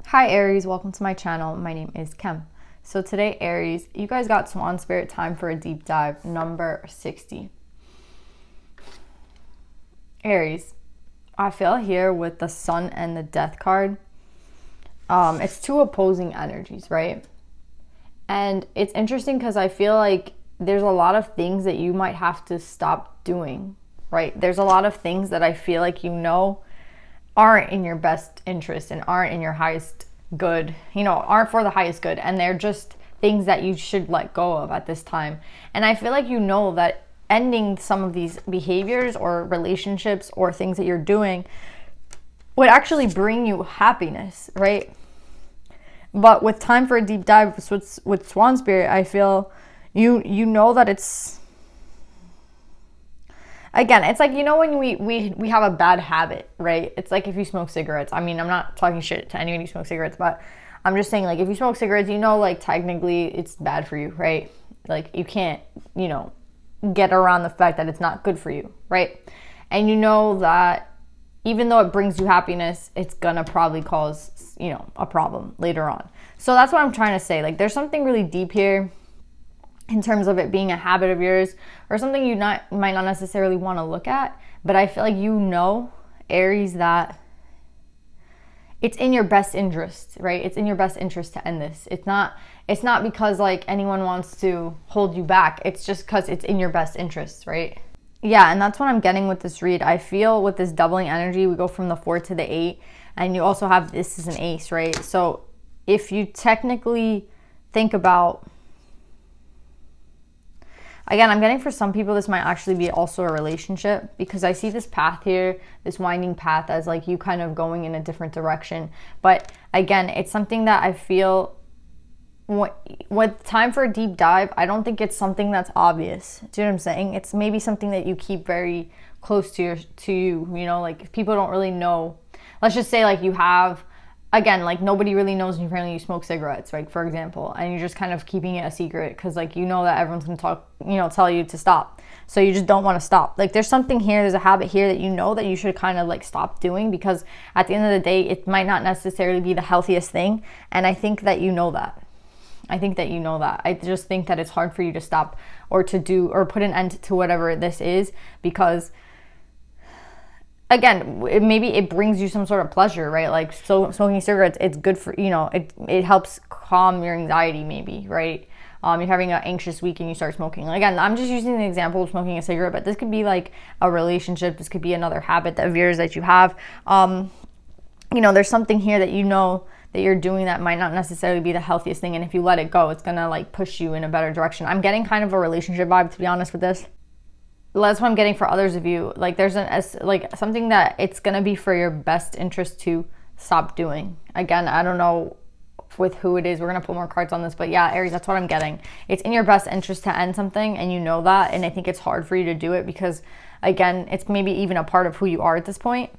Hi Aries, welcome to my channel. My name is Kim. So today, Aries, you guys got Swan Spirit time for a deep dive, number 60. Aries, I feel here with the Sun and the Death card, it's two opposing energies, right? And it's interesting because I feel like there's a lot of things that you might have to stop doing, right? There's a lot of things that I feel like aren't in your best interest and aren't in your highest good, aren't for the highest good. And they're just things that you should let go of at this time. And I feel like that ending some of these behaviors or relationships or things that you're doing would actually bring you happiness, right? But with time for a deep dive with Swan Spirit, I feel you know that it's, again, it's like, when we have a bad habit, right? It's like if you smoke cigarettes. I mean, I'm not talking shit to anyone who smokes cigarettes, but I'm just saying, like, if you smoke cigarettes, like, technically it's bad for you, right? Like, you can't, get around the fact that it's not good for you, right? And you know that even though it brings you happiness, it's gonna probably cause, a problem later on. So that's what I'm trying to say. Like, there's something really deep here in terms of it being a habit of yours or something you might not necessarily want to look at. But I feel like Aries, that it's in your best interest, right? It's in your best interest to end this. It's not because like anyone wants to hold you back. It's just because it's in your best interest, right? Yeah, and that's what I'm getting with this read. I feel with this doubling energy, we go from the 4 to the 8, and you also have this is an ace, right? So if you technically think about, again, I'm getting for some people this might actually be also a relationship, because I see this path here, this winding path, as like you kind of going in a different direction. But again, it's something that I feel with time for a deep dive, I don't think it's something that's obvious. Do you know what I'm saying? It's maybe something that you keep very close to you, like if people don't really know. Let's just say like you have, again, like nobody really knows in your family you smoke cigarettes, right? For example, and you're just kind of keeping it a secret because like that everyone's gonna tell you to stop. So you just don't want to stop. Like there's something here, there's a habit here that you should kind of like stop doing, because at the end of the day, it might not necessarily be the healthiest thing. And I think that that. I just think that it's hard for you to stop or to do or put an end to whatever this is, because again, maybe it brings you some sort of pleasure, right? Like, so smoking cigarettes, it's good for, it helps calm your anxiety maybe, right? You're having an anxious week and you start smoking. Again, I'm just using the example of smoking a cigarette, but this could be like a relationship. This could be another habit of yours that you have. There's something here that that you're doing that might not necessarily be the healthiest thing. And if you let it go, it's going to like push you in a better direction. I'm getting kind of a relationship vibe, to be honest with this. That's what I'm getting for others of you. Like there's something that it's going to be for your best interest to stop doing. Again, I don't know with who it is. We're going to pull more cards on this, but yeah, Aries, that's what I'm getting. It's in your best interest to end something, and you know that. And I think it's hard for you to do it because, again, it's maybe even a part of who you are at this point.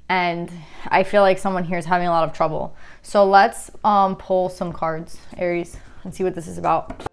And I feel like someone here is having a lot of trouble. So let's pull some cards, Aries, and see what this is about.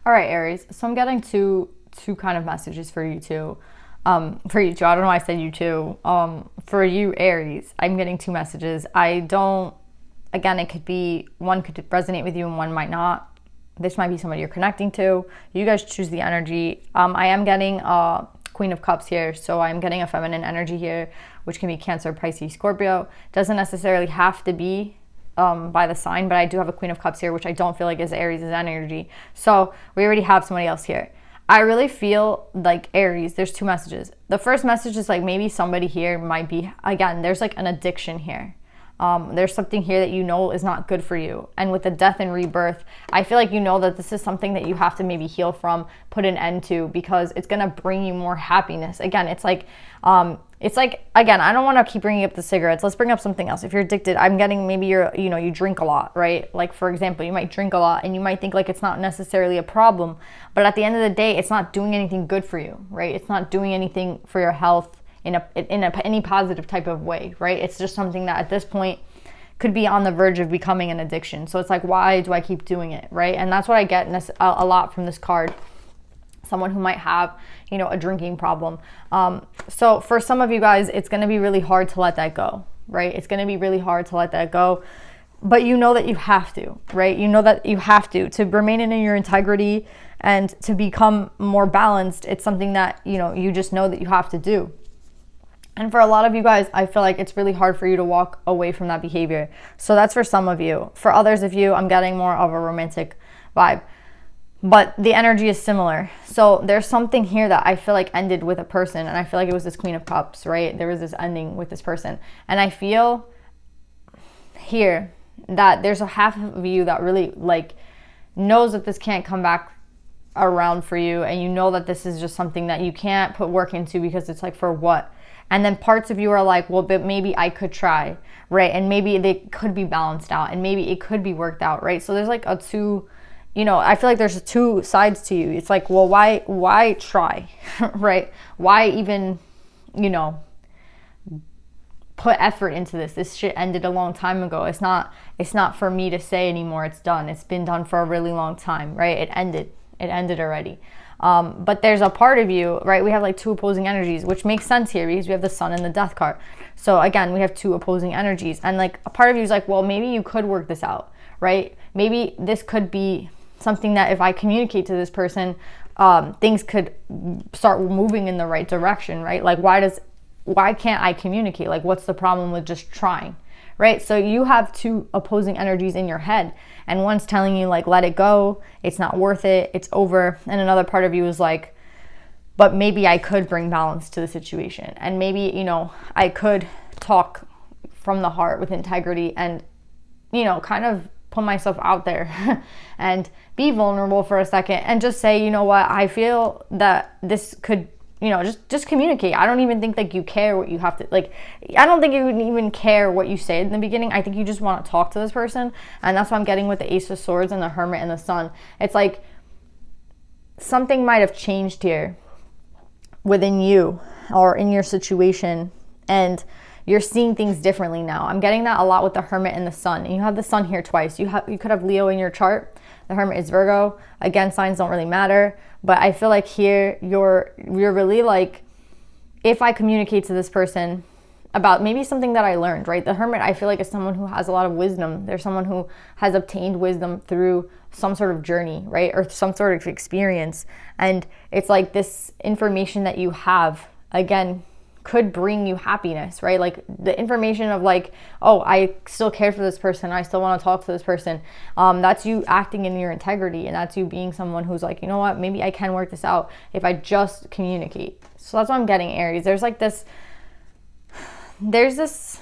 All right, Aries. So I'm getting two kind of messages for you too. I don't know why I said you too. For you, Aries, I'm getting two messages. Again, it could be, one could resonate with you and one might not. This might be somebody you're connecting to. You guys choose the energy. I am getting Queen of Cups here. So I'm getting a feminine energy here, which can be Cancer, Pisces, Scorpio. Doesn't necessarily have to be by the sign, but I do have a Queen of Cups here, which I don't feel like is Aries' energy. So we already have somebody else here. I really feel like Aries, there's two messages. The first message is like maybe somebody here might be, again, there's like an addiction here. There's something here that is not good for you. And with the death and rebirth, I feel like that this is something that you have to maybe heal from, put an end to, because it's going to bring you more happiness. Again, it's like it's like, again, I don't want to keep bringing up the cigarettes. Let's bring up something else. If you're addicted, I'm getting, maybe you drink a lot, right? Like, for example, you might drink a lot and you might think like it's not necessarily a problem, but at the end of the day, it's not doing anything good for you, right? It's not doing anything for your health in any positive type of way, right? It's just something that at this point could be on the verge of becoming an addiction. So it's like, why do I keep doing it, right? And that's what I get a lot from this card. Someone who might have, a drinking problem. So for some of you guys, it's going to be really hard to let that go, right? It's going to be really hard to let that go, but you know that you have to, right? You know that you have to remain in your integrity and to become more balanced. It's something that, you just know that you have to do. And for a lot of you guys, I feel like it's really hard for you to walk away from that behavior. So that's for some of you. For others of you, I'm getting more of a romantic vibe. But the energy is similar. So there's something here that I feel like ended with a person. And I feel like it was this Queen of Cups, right? There was this ending with this person. And I feel here that there's a half of you that really like knows that this can't come back around for you. And you know that this is just something that you can't put work into because it's like, for what? And then parts of you are like, well, but maybe I could try, right? And maybe they could be balanced out and maybe it could be worked out, right? So there's like I feel like there's two sides to you. It's like, well, why try, right? Why even, put effort into this? This shit ended a long time ago. It's not for me to say anymore. It's done. It's been done for a really long time, right? It ended already. But there's a part of you, right? We have like two opposing energies, which makes sense here because we have the Sun and the Death card. So again, we have two opposing energies. And like a part of you is like, well, maybe you could work this out, right? Maybe this could be something that if I communicate to this person, things could start moving in the right direction, right? Like, why can't I communicate? Like, what's the problem with just trying, right? So you have two opposing energies in your head, and one's telling you like, let it go, it's not worth it, it's over. And another part of you is like, but maybe I could bring balance to the situation, and maybe, I could talk from the heart with integrity and, kind of put myself out there and be vulnerable for a second and just say, you know what, I feel that this could, just communicate. I don't even think like you care what you have to, like, I don't think you would even care what you say in the beginning. I think you just want to talk to this person. And that's what I'm getting with the Ace of Swords and the Hermit and the Sun. It's like something might have changed here within you or in your situation, and you're seeing things differently now. I'm getting that a lot with the Hermit and the Sun. And you have the Sun here twice. You could have Leo in your chart. The Hermit is Virgo. Again, signs don't really matter. But I feel like here you're really like, if I communicate to this person about maybe something that I learned, right? The Hermit, I feel like, is someone who has a lot of wisdom. They're someone who has obtained wisdom through some sort of journey, right? Or some sort of experience. And it's like this information that you have, again, could bring you happiness, right? Like the information of like, oh, I still care for this person, I still want to talk to this person. That's you acting in your integrity, and that's you being someone who's like, you know what, maybe I can work this out if I just communicate. So that's what I'm getting, Aries. There's this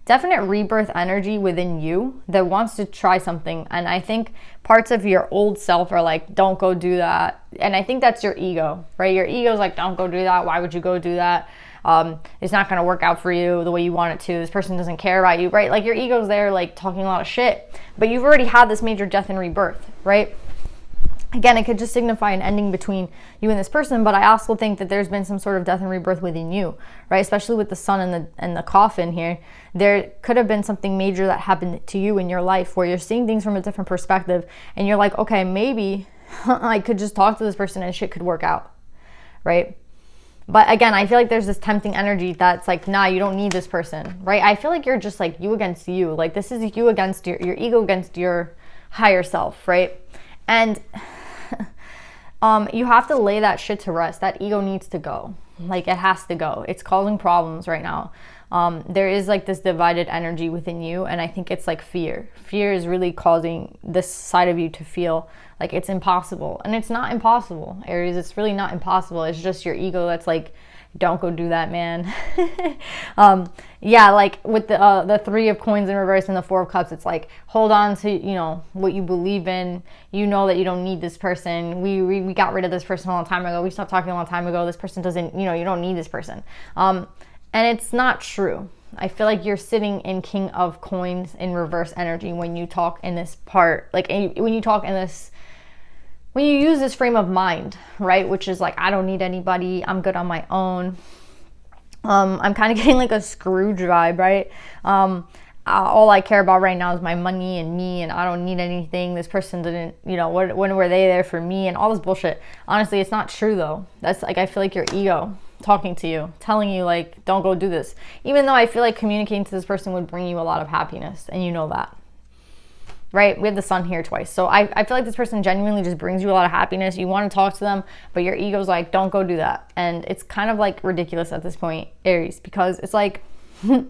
definite rebirth energy within you that wants to try something. And I think parts of your old self are like, don't go do that. And I think that's your ego, right? Your ego's like, don't go do that. Why would you go do that? It's not going to work out for you the way you want it to. This person doesn't care about you, right? Like your ego's there like talking a lot of shit, but you've already had this major death and rebirth, right? Again, it could just signify an ending between you and this person, but I also think that there's been some sort of death and rebirth within you, right? Especially with the Sun and the coffin here. There could have been something major that happened to you in your life where you're seeing things from a different perspective, and you're like, okay, maybe I could just talk to this person and shit could work out, right? But again, I feel like there's this tempting energy that's like, nah, you don't need this person, right? I feel like you're just like you against you. Like this is you against your ego against your higher self, right? And you have to lay that shit to rest. That ego needs to go. Like it has to go. It's causing problems right now. There is like this divided energy within you, and I think it's like fear. Fear is really causing this side of you to feel like it's impossible. And it's not impossible, Aries. It's really not impossible. It's just your ego that's like don't go do that, man. Yeah, like with the Three of Coins in reverse and the Four of Cups, it's like, hold on to, you know, what you believe in. You know that you don't need this person. We got rid of this person a long time ago. We stopped talking a long time ago. This person doesn't, you know, you don't need this person. And it's not true. I feel like you're sitting in King of Coins in reverse energy when you talk in this part, like when you talk in this, when you use this frame of mind, right? Which is like, I don't need anybody. I'm good on my own. I'm kind of getting like a Scrooge vibe, right? All I care about right now is my money and me, and I don't need anything. This person didn't, you know, when were they there for me, and all this bullshit. Honestly, it's not true though. That's like, I feel like your ego talking to you, telling you like, don't go do this. Even though I feel like communicating to this person would bring you a lot of happiness, and you know that. Right? We have the sun here twice. So I feel like this person genuinely just brings you a lot of happiness. You want to talk to them, but your ego's like, don't go do that. And it's kind of like ridiculous at this point, Aries, because it's like, you're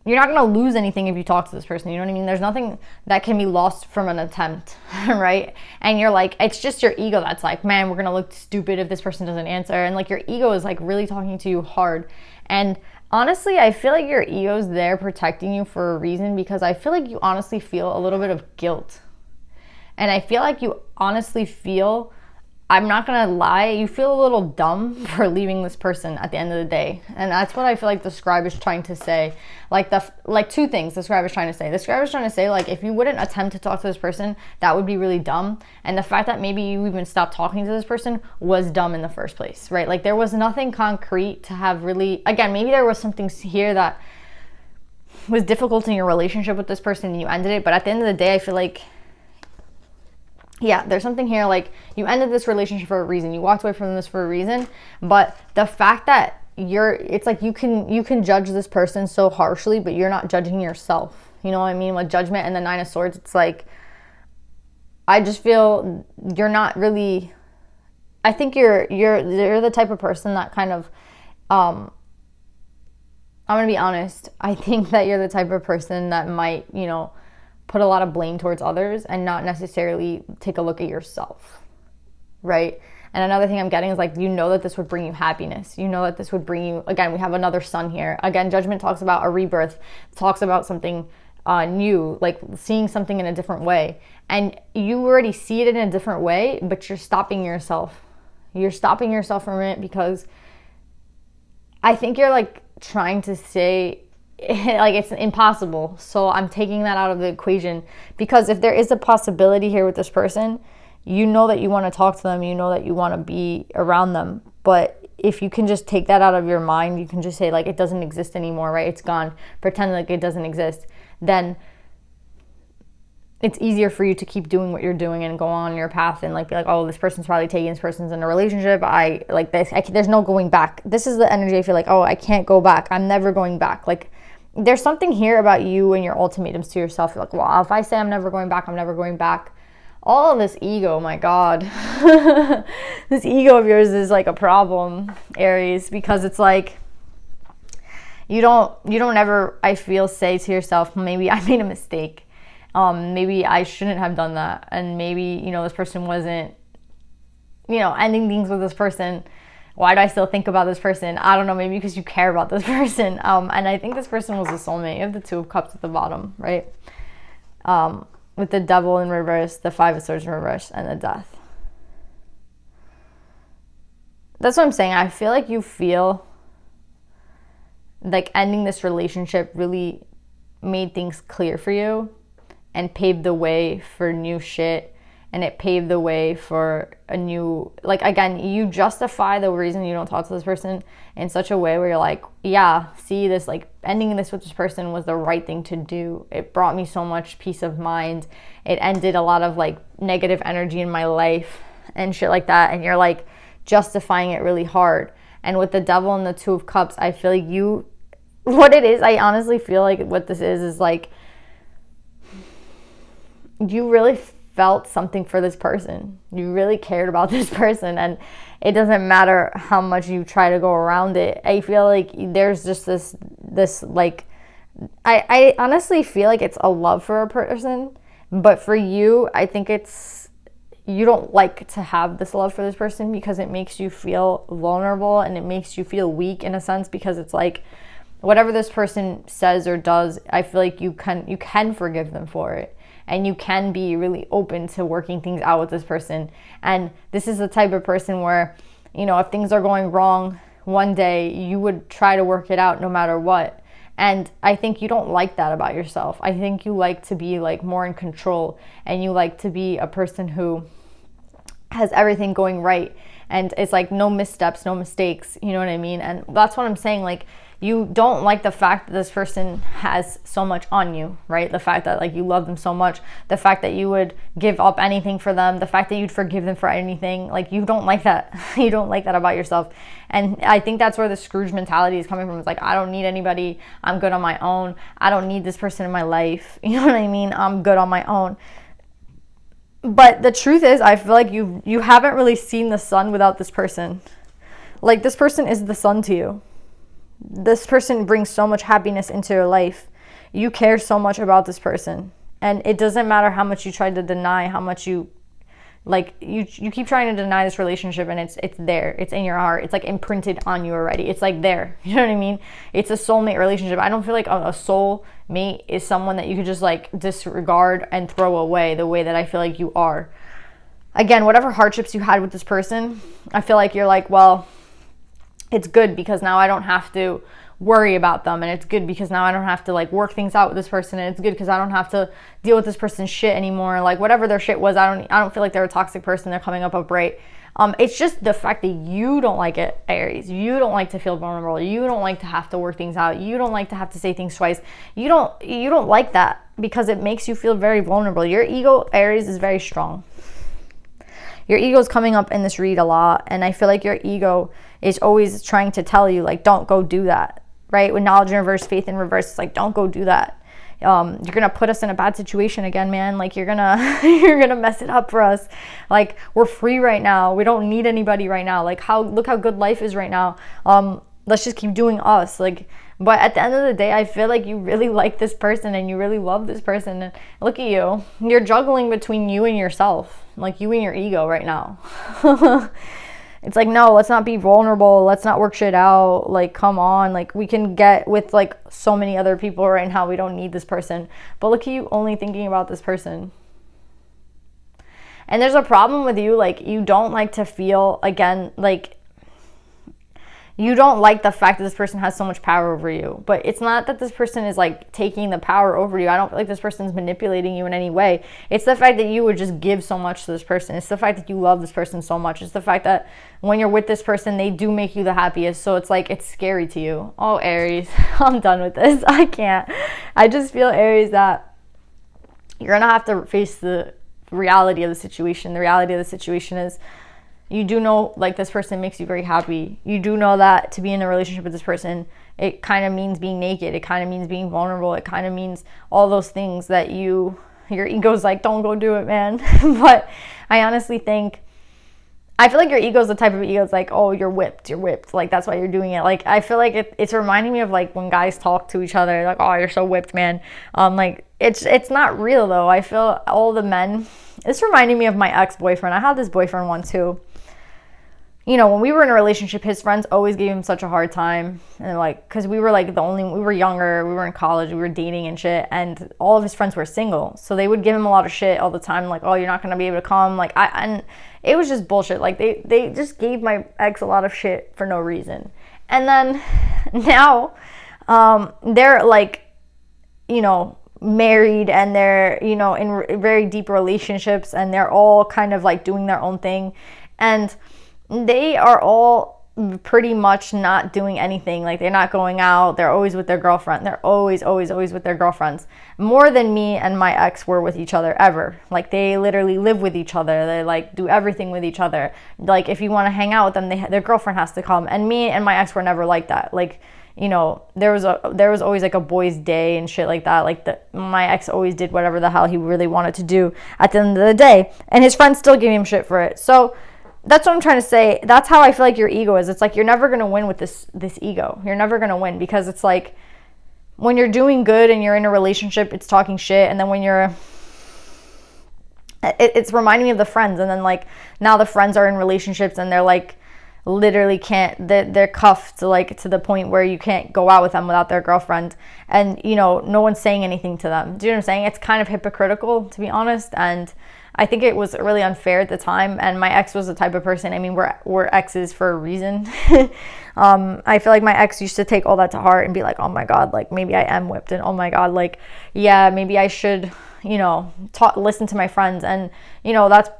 not going to lose anything if you talk to this person. You know what I mean? There's nothing that can be lost from an attempt, right? And you're like, it's just your ego that's like, man, we're going to look stupid if this person doesn't answer. And like your ego is like really talking to you hard. And honestly, I feel like your ego's there protecting you for a reason, because I feel like you honestly feel a little bit of guilt. And I feel like you honestly feel, I'm not gonna lie, you feel a little dumb for leaving this person at the end of the day. And that's what I feel like the scribe is trying to say. Like two things the scribe is trying to say. The scribe is trying to say, like, if you wouldn't attempt to talk to this person, that would be really dumb. And the fact that maybe you even stopped talking to this person was dumb in the first place, right? Like, there was nothing concrete to have really, again, maybe there was something here that was difficult in your relationship with this person and you ended it. But at the end of the day, I feel like, yeah, there's something here, like, you ended this relationship for a reason. You walked away from this for a reason. But the fact that it's like you can judge this person so harshly, but you're not judging yourself. You know what I mean? With Judgment and the Nine of Swords, it's like, I just feel you're not really, I think you're the type of person that kind of, I'm going to be honest, I think that you're the type of person that might, you know, put a lot of blame towards others and not necessarily take a look at yourself, right? And another thing I'm getting is like, you know that this would bring you happiness. You know that this would bring you, again, we have another sun here. Again, Judgment talks about a rebirth, talks about something new, like seeing something in a different way. And you already see it in a different way, but you're stopping yourself. You're stopping yourself from it because I think you're like trying to say, like, it's impossible. So I'm taking that out of the equation, because if there is a possibility here with this person, you know that you want to talk to them, you know that you want to be around them. But if you can just take that out of your mind, you can just say, like, it doesn't exist anymore, right? It's gone. Pretend like it doesn't exist. Then it's easier for you to keep doing what you're doing and go on your path and like be like, oh, this person's probably taking, this person's in a relationship. There's no going back. This is the energy I feel like, oh, I can't go back. I'm never going back. Like, there's something here about you and your ultimatums to yourself. You're like, well, if I say I'm never going back, I'm never going back. All of this ego, my God. This ego of yours is like a problem, Aries, because it's like, you don't ever, I feel, say to yourself, maybe I made a mistake. Maybe I shouldn't have done that. And maybe, you know, this person wasn't, you know, ending things with this person. Why do I still think about this person? I don't know, maybe because you care about this person. And I think this person was a soulmate. You have the Two of Cups at the bottom, right? With the Devil in reverse, the Five of Swords in reverse, and the Death. That's what I'm saying. I feel like you feel like ending this relationship really made things clear for you and paved the way for new shit. And it paved the way for a new, like, again, you justify the reason you don't talk to this person in such a way where you're like, yeah, see, this, like, ending this with this person was the right thing to do. It brought me so much peace of mind. It ended a lot of, like, negative energy in my life and shit like that. And you're, like, justifying it really hard. And with the Devil and the Two of Cups, I feel like what it is, I honestly feel like what this is like, you really felt something for this person. You really cared about this person, and it doesn't matter how much you try to go around it. I feel like there's just this like, I honestly feel like it's a love for a person, but for you, I think you don't like to have this love for this person because it makes you feel vulnerable and it makes you feel weak in a sense, because it's like whatever this person says or does, I feel like you can forgive them for it. And you can be really open to working things out with this person. And this is the type of person where, you know, if things are going wrong one day, you would try to work it out no matter what. And I think you don't like that about yourself. I think you like to be like more in control, and you like to be a person who has everything going right. And it's like no missteps, no mistakes, you know what I mean? And that's what I'm saying. Like, you don't like the fact that this person has so much on you, right? The fact that like you love them so much, the fact that you would give up anything for them, the fact that you'd forgive them for anything. Like, you don't like that. You don't like that about yourself. And I think that's where the Scrooge mentality is coming from. It's like, I don't need anybody. I'm good on my own. I don't need this person in my life. You know what I mean? I'm good on my own. But the truth is, I feel like you haven't really seen the sun without this person. Like, this person is the sun to you. This person brings so much happiness into your life. You care so much about this person. And it doesn't matter how much you try to deny, how much you keep trying to deny this relationship, and it's there. It's in your heart. It's like imprinted on you already. It's like there. You know what I mean? It's a soulmate relationship. I don't feel like a soulmate is someone that you could just like disregard and throw away the way that I feel like you are. Again, whatever hardships you had with this person, I feel like you're like, well, it's good because now I don't have to worry about them, and it's good because now I don't have to like work things out with this person, and it's good because I don't have to deal with this person's shit anymore. Like, whatever their shit was, I don't feel like they're a toxic person. They're coming up right. It's just the fact that you don't like it, Aries. You don't like to feel vulnerable. You don't like to have to work things out. You don't like to have to say things twice. You don't like that because it makes you feel very vulnerable. Your ego, Aries, is very strong. Your ego is coming up in this read a lot, and I feel like your ego is always trying to tell you, like, don't go do that, right? With knowledge in reverse, faith in reverse, it's like, don't go do that. You're gonna put us in a bad situation again, man. Like, you're gonna mess it up for us. Like, we're free right now. We don't need anybody right now. Like, look how good life is right now. Let's just keep doing us. Like, but at the end of the day, I feel like you really like this person and you really love this person. And look at you. You're juggling between you and yourself, like you and your ego right now. It's like, no, let's not be vulnerable. Let's not work shit out. Like, come on. Like, we can get with like so many other people right now. We don't need this person. But look at you only thinking about this person. And there's a problem with you. Like, you don't like to feel, again, like, you don't like the fact that this person has so much power over you. But it's not that this person is like taking the power over you. I don't feel like this person's manipulating you in any way. It's the fact that you would just give so much to this person. It's the fact that you love this person so much. It's the fact that when you're with this person, they do make you the happiest. So it's like, it's scary to you. Oh, Aries, I'm done with this. I can't. I just feel, Aries, that you're going to have to face the reality of the situation. The reality of the situation is, you do know, like, this person makes you very happy. You do know that to be in a relationship with this person, it kind of means being naked. It kind of means being vulnerable. It kind of means all those things that your ego's like, don't go do it, man. But I honestly think, I feel like your ego's the type of ego that's like, oh, you're whipped. Like, that's why you're doing it. Like, I feel like it's reminding me of, like, when guys talk to each other, like, oh, you're so whipped, man. Like, it's not real, though. I feel all the men, it's reminding me of my ex-boyfriend. I had this boyfriend once, too. You know, when we were in a relationship, his friends always gave him such a hard time. And like, because we were like we were younger, we were in college, we were dating and shit. And all of his friends were single. So they would give him a lot of shit all the time. Like, oh, you're not going to be able to come. Like, and it was just bullshit. Like, they just gave my ex a lot of shit for no reason. And then now they're like, you know, married, and they're, you know, in very deep relationships, and they're all kind of like doing their own thing. And they are all pretty much not doing anything. Like, they're not going out. They're always with their girlfriend. They're always with their girlfriends. More than me and my ex were with each other ever. Like, they literally live with each other. They like do everything with each other. Like, if you want to hang out with them, their girlfriend has to come. And me and my ex were never like that. Like, you know, there was always like a boys' day and shit like that. Like, my ex always did whatever the hell he really wanted to do at the end of the day. And his friends still gave him shit for it. So that's what I'm trying to say. That's how I feel like your ego is. It's like, you're never going to win with this ego. You're never going to win, because it's like, when you're doing good and you're in a relationship, it's talking shit. And then when you're It's reminding me of the Friends, and then like now the friends are in relationships and they're like literally can't, they're cuffed to like to the point where you can't go out with them without their girlfriend, and you know, no one's saying anything to them. Do you know what I'm saying? It's kind of hypocritical, to be honest, and I think it was really unfair at the time. And my ex was the type of person, I mean, we're exes for a reason. I feel like my ex used to take all that to heart and be like, oh my god, like maybe I am whipped, and oh my god, like yeah, maybe I should, you know, listen to my friends. And you know, that's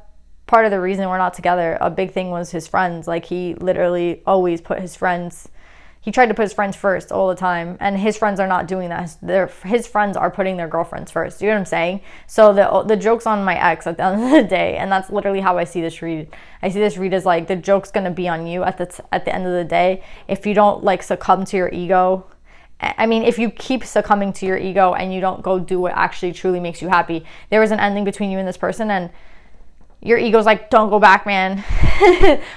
part of the reason we're not together. A big thing was his friends. Like he literally always put his friends, he tried to put his friends first all the time, and his friends are not doing that. His friends are putting their girlfriends first. You know what I'm saying? So the joke's on my ex at the end of the day, and that's literally how I see this read. I see this read as like the joke's gonna be on you at the end of the day if you don't like succumb to your ego. I mean, if you keep succumbing to your ego and you don't go do what actually truly makes you happy. There was an ending between you and this person, and your ego's like, don't go back, man.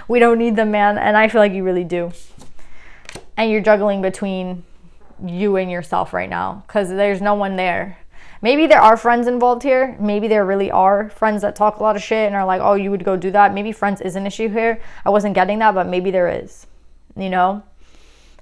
We don't need them, man. And I feel like you really do. And you're juggling between you and yourself right now because there's no one there. Maybe there are friends involved here. Maybe there really are friends that talk a lot of shit and are like, oh, you would go do that. Maybe friends is an issue here. I wasn't getting that, but maybe there is, you know?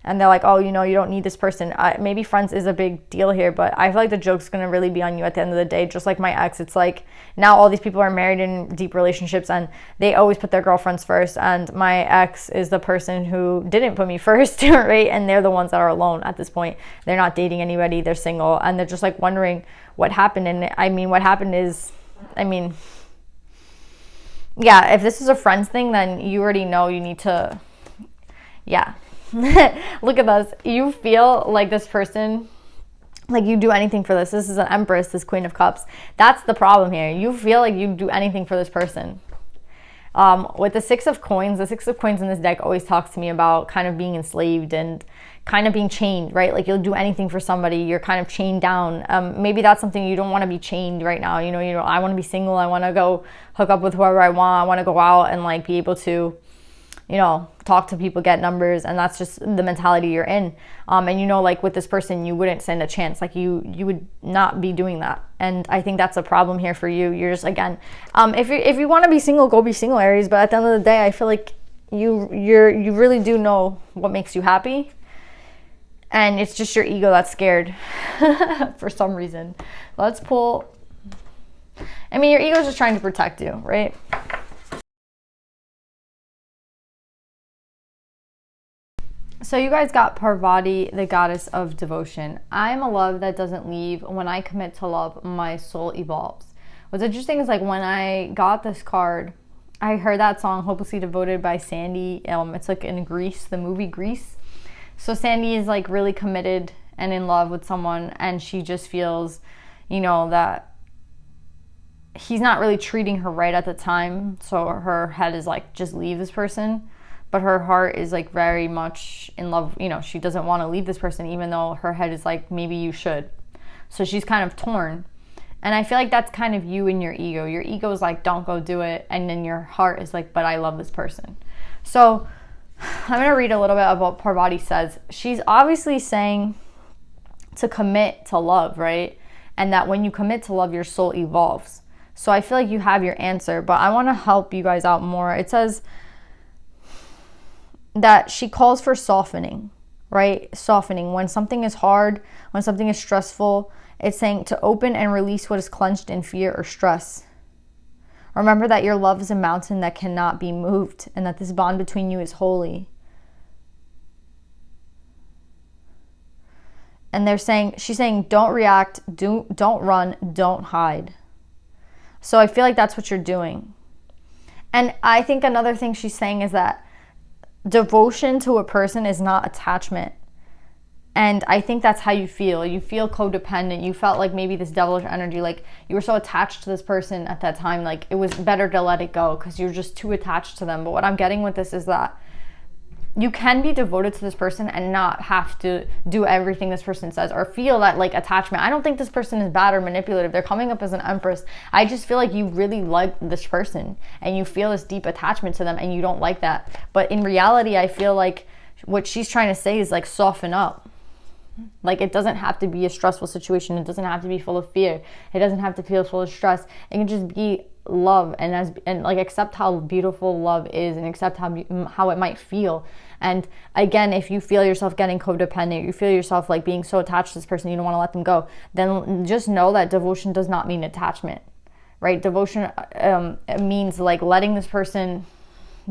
And they're like, oh, you know, you don't need this person. Maybe friends is a big deal here, but I feel like the joke's going to really be on you at the end of the day. Just like my ex, it's like now all these people are married in deep relationships and they always put their girlfriends first. And my ex is the person who didn't put me first, right? And they're the ones that are alone at this point. They're not dating anybody. They're single. And they're just like wondering what happened. And I mean, what happened is, I mean, yeah, if this is a friends thing, then you already know you need to, yeah. Look at this. You feel like this person, like you do anything for this. This is an Empress, this Queen of Cups. That's the problem here. You feel like you do anything for this person. With the Six of Coins in this deck always talks to me about kind of being enslaved and kind of being chained, right? Like you'll do anything for somebody. You're kind of chained down. Maybe that's something you don't want to be chained right now. You know, I want to be single. I want to go hook up with whoever I want. I want to go out and like be able to, you know, talk to people, get numbers, and that's just the mentality you're in. And you know, like with this person, you wouldn't stand a chance. Like you would not be doing that. And I think that's a problem here for you. You're just, again, if you want to be single, go be single, Aries. But at the end of the day, I feel like you really do know what makes you happy. And it's just your ego that's scared for some reason. Let's pull. I mean, your ego is just trying to protect you, right? So you guys got Parvati, the goddess of devotion. I'm a love that doesn't leave. When I commit to love, my soul evolves. What's interesting is like when I got this card, I heard that song Hopelessly Devoted by Sandy. It's like in Grease, the movie Grease. So Sandy is like really committed and in love with someone, and she just feels, you know, that he's not really treating her right at the time. So her head is like, just leave this person. But her heart is like very much in love. You know, she doesn't want to leave this person, even though her head is like, maybe you should. So she's kind of torn. And I feel like that's kind of you and your ego. Your ego is like, don't go do it. And then your heart is like, but I love this person. So I'm going to read a little bit of what Parvati says. She's obviously saying to commit to love, right? And that when you commit to love, your soul evolves. So I feel like you have your answer, but I want to help you guys out more. It says that she calls for softening, right? Softening. When something is hard, when something is stressful, it's saying to open and release what is clenched in fear or stress. Remember that your love is a mountain that cannot be moved, and that this bond between you is holy. And she's saying, don't react, don't run, don't hide. So I feel like that's what you're doing. And I think another thing she's saying is that devotion to a person is not attachment. And I think that's how you feel. You feel codependent. You felt like maybe this devilish energy, like you were so attached to this person at that time, like it was better to let it go because you're just too attached to them. But what I'm getting with this is that you can be devoted to this person and not have to do everything this person says or feel that like attachment. I don't think this person is bad or manipulative. They're coming up as an Empress. I just feel like you really like this person and you feel this deep attachment to them and you don't like that. But in reality, I feel like what she's trying to say is like soften up. Like it doesn't have to be a stressful situation. It doesn't have to be full of fear. It doesn't have to feel full of stress. It can just be love and like accept how beautiful love is, and accept how it might feel. And again, if you feel yourself getting codependent, you feel yourself like being so attached to this person, you don't want to let them go, then just know that devotion does not mean attachment, right? Devotion it means like letting this person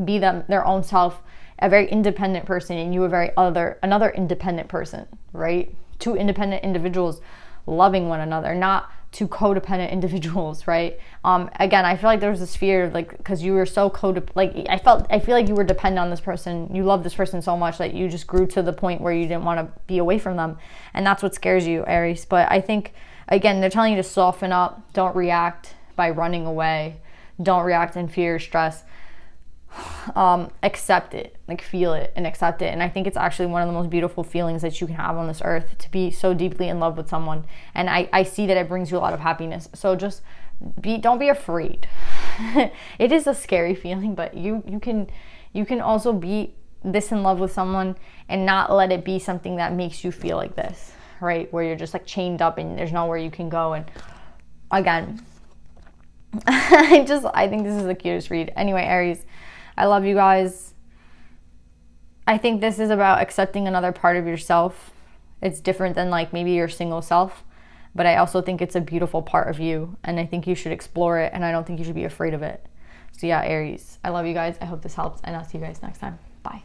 be their own self, a very independent person, and you another independent person, right? Two independent individuals loving one another, not two codependent individuals, right? Again, I feel like there was this fear, like, because you were so I feel like you were dependent on this person. You love this person so much that you just grew to the point where you didn't want to be away from them, and that's what scares you, Aries. But I think, again, they're telling you to soften up. Don't react by running away. Don't react in fear, stress. Accept it, like feel it and accept it. And I think it's actually one of the most beautiful feelings that you can have on this earth, to be so deeply in love with someone. And I see that it brings you a lot of happiness. So just don't be afraid. It is a scary feeling, but you can also be this in love with someone and not let it be something that makes you feel like this, right? Where you're just like chained up and there's nowhere you can go. And again, I think this is the cutest read. Anyway, Aries, I love you guys. I think this is about accepting another part of yourself. It's different than like maybe your single self, but I also think it's a beautiful part of you, and I think you should explore it, and I don't think you should be afraid of it. So yeah, Aries, I love you guys. I hope this helps, and I'll see you guys next time. Bye.